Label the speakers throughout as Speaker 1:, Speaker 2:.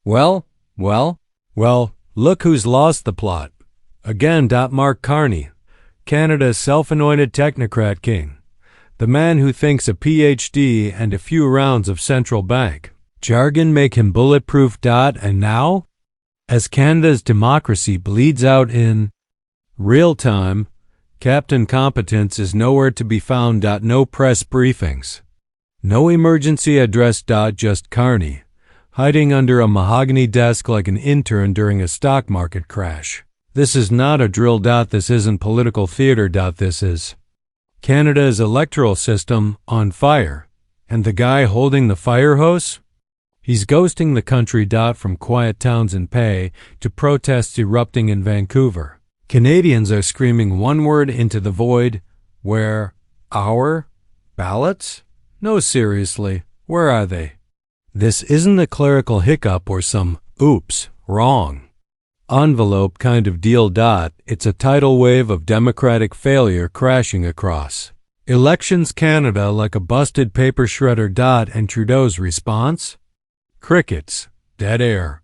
Speaker 1: Well, look who's lost the plot. Again, Mark Carney, Canada's self-anointed technocrat king. The man who thinks a PhD and a few rounds of central bank jargon make him bulletproof. And now, as Canada's democracy bleeds out in real time, Captain Competence is nowhere to be found. No press briefings. No emergency address. Just Carney, hiding under a mahogany desk like an intern during a stock market crash. This is not a drill. This isn't political theater. This is Canada's electoral system on fire. And the guy holding the fire hose? He's ghosting the country. From quiet towns in Pay to protests erupting in Vancouver. Canadians are screaming one word into the void. Where? Our ballots? No, seriously, where are they? This isn't a clerical hiccup or some oops, wrong envelope kind of deal. It's a tidal wave of democratic failure crashing across Elections Canada like a busted paper shredder. And Trudeau's response? Crickets. Dead air.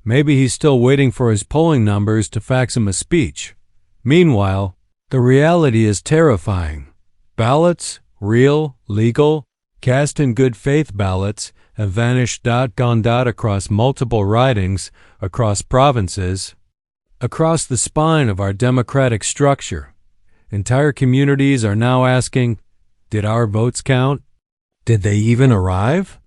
Speaker 1: Maybe he's still waiting for his polling numbers to fax him a speech. Meanwhile, the reality is terrifying. Ballots, real, legal, cast in good faith ballots, have vanished. Gone. Across multiple ridings, across provinces, across the spine of our democratic structure. Entire communities are now asking, did our votes count? Did they even arrive?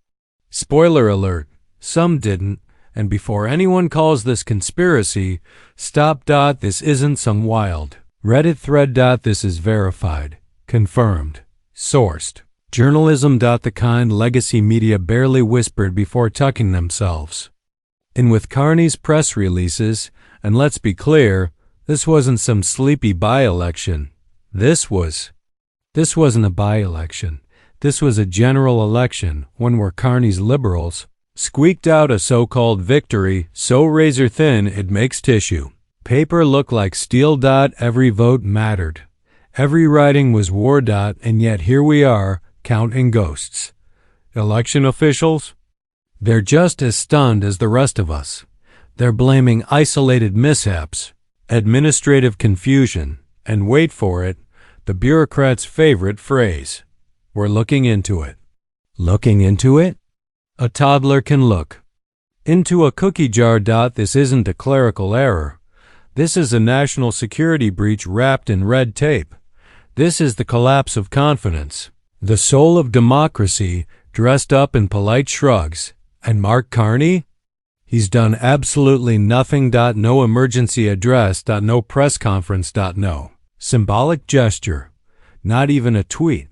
Speaker 1: Spoiler alert, some didn't, and before anyone calls this conspiracy, stop. This isn't some wild Reddit thread. This is verified, confirmed, sourced journalism. The kind legacy media barely whispered before tucking themselves in with Carney's press releases. And let's be clear, this wasn't some sleepy by-election. This wasn't a by-election. This was a general election, one where Carney's Liberals squeaked out a so-called victory so razor-thin it makes tissue. Paper looked like steel. Every vote mattered. Every riding was war. And yet here we are, counting ghosts. Election officials? They're just as stunned as the rest of us. They're blaming isolated mishaps, administrative confusion, and wait for it, the bureaucrats' favorite phrase. We're looking into it. Looking into it? A toddler can look into a cookie jar. This isn't a clerical error. This is a national security breach wrapped in red tape. This is the collapse of confidence. The soul of democracy dressed up in polite shrugs. And Mark Carney? He's done absolutely nothing. No emergency address. No press conference. No symbolic gesture. Not even a tweet.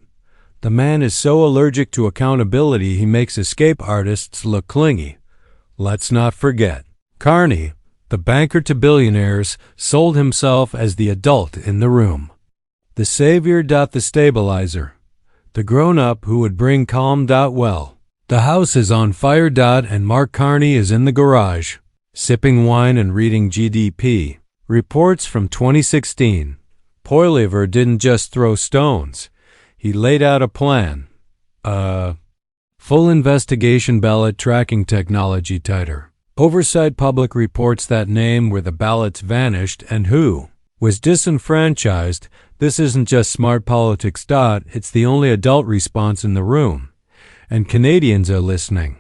Speaker 1: The man is so allergic to accountability he makes escape artists look clingy. Let's not forget, Carney, the banker to billionaires, sold himself as the adult in the room. The savior. The stabilizer. The grown-up who would bring calm. Well, the house is on fire. And Mark Carney is in the garage, sipping wine and reading GDP reports from 2016. Poilievre didn't just throw stones. He laid out a plan. Full investigation ballot tracking technology tighter. Oversight public reports that name where the ballots vanished and who was disenfranchised. This isn't just smart politics. It's the only adult response in the room. And Canadians are listening.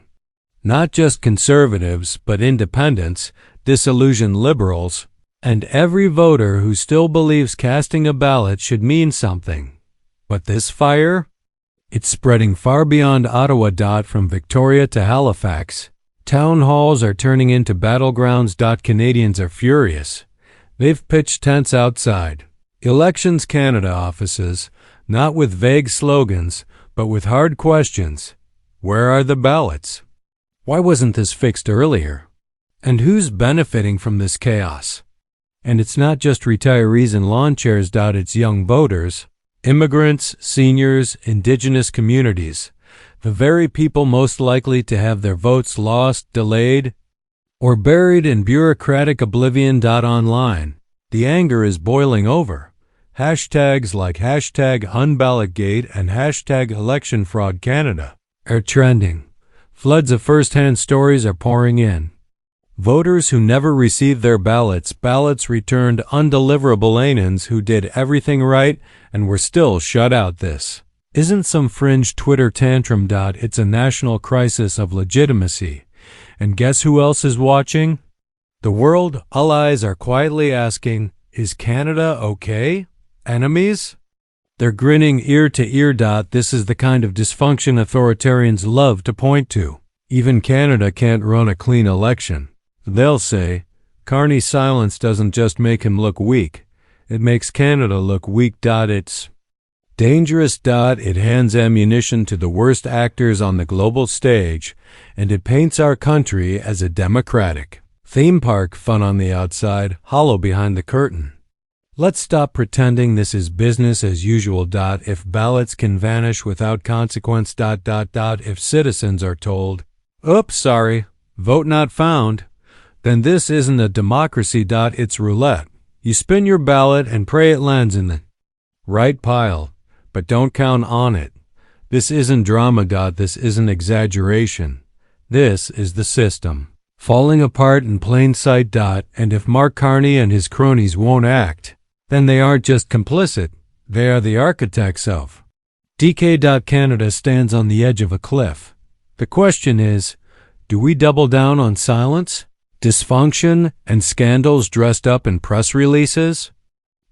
Speaker 1: Not just conservatives, but independents, disillusioned liberals, and every voter who still believes casting a ballot should mean something. But this fire? It's spreading far beyond Ottawa. From Victoria to Halifax. Town halls are turning into battlegrounds. Canadians are furious. They've pitched tents outside Elections Canada offices, not with vague slogans, but with hard questions. Where are the ballots? Why wasn't this fixed earlier? And who's benefiting from this chaos? And it's not just retirees in lawn chairs. It's young voters, immigrants, seniors, indigenous communities, the very people most likely to have their votes lost, delayed, or buried in bureaucratic oblivion. Online, the anger is boiling over. Hashtags like #UnballotGate and #ElectionFraudCanada are trending. Floods of first-hand stories are pouring in. Voters who never received their ballots returned undeliverable aliens who did everything right and were still shut out. This isn't some fringe Twitter tantrum. It's a national crisis of legitimacy. And guess who else is watching? The world. All eyes are quietly asking, is Canada okay? Enemies? They're grinning ear to ear. This is the kind of dysfunction authoritarians love to point to. Even Canada can't run a clean election. They'll say, Carney's silence doesn't just make him look weak, it makes Canada look weak. It's dangerous. It hands ammunition to the worst actors on the global stage, and it paints our country as a democratic theme park, fun on the outside, hollow behind the curtain. Let's stop pretending this is business as usual. If ballots can vanish without consequence. If citizens are told, oops, sorry, vote not found, then this isn't a democracy. It's roulette. You spin your ballot and pray it lands in the right pile, but don't count on it. This isn't drama. This isn't exaggeration. This is the system falling apart in plain sight. And if Mark Carney and his cronies won't act, then they aren't just complicit, they are the architects of decay. Canada stands on the edge of a cliff. The question is, do we double down on silence, dysfunction, and scandals dressed up in press releases?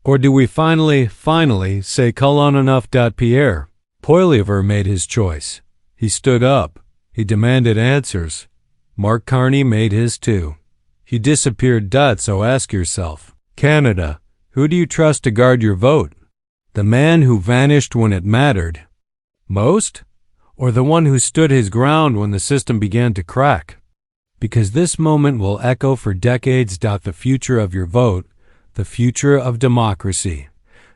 Speaker 1: Or do we finally say cull on enough? Pierre Poilievre made his choice. He stood up. He demanded answers. Mark Carney made his too. He disappeared. So ask yourself, Canada, who do you trust to guard your vote? The man who vanished when it mattered most? Or the one who stood his ground when the system began to crack? Because this moment will echo for decades. The future of your vote, the future of democracy,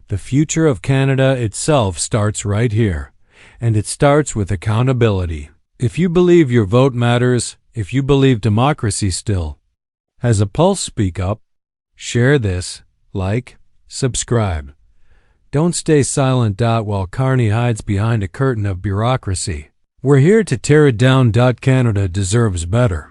Speaker 1: the future of Canada itself starts right here. And it starts with accountability. If you believe your vote matters, if you believe democracy still has a pulse, speak up. Share this, like, subscribe. Don't stay silent. While Carney hides behind a curtain of bureaucracy. We're here to tear it down. Canada deserves better.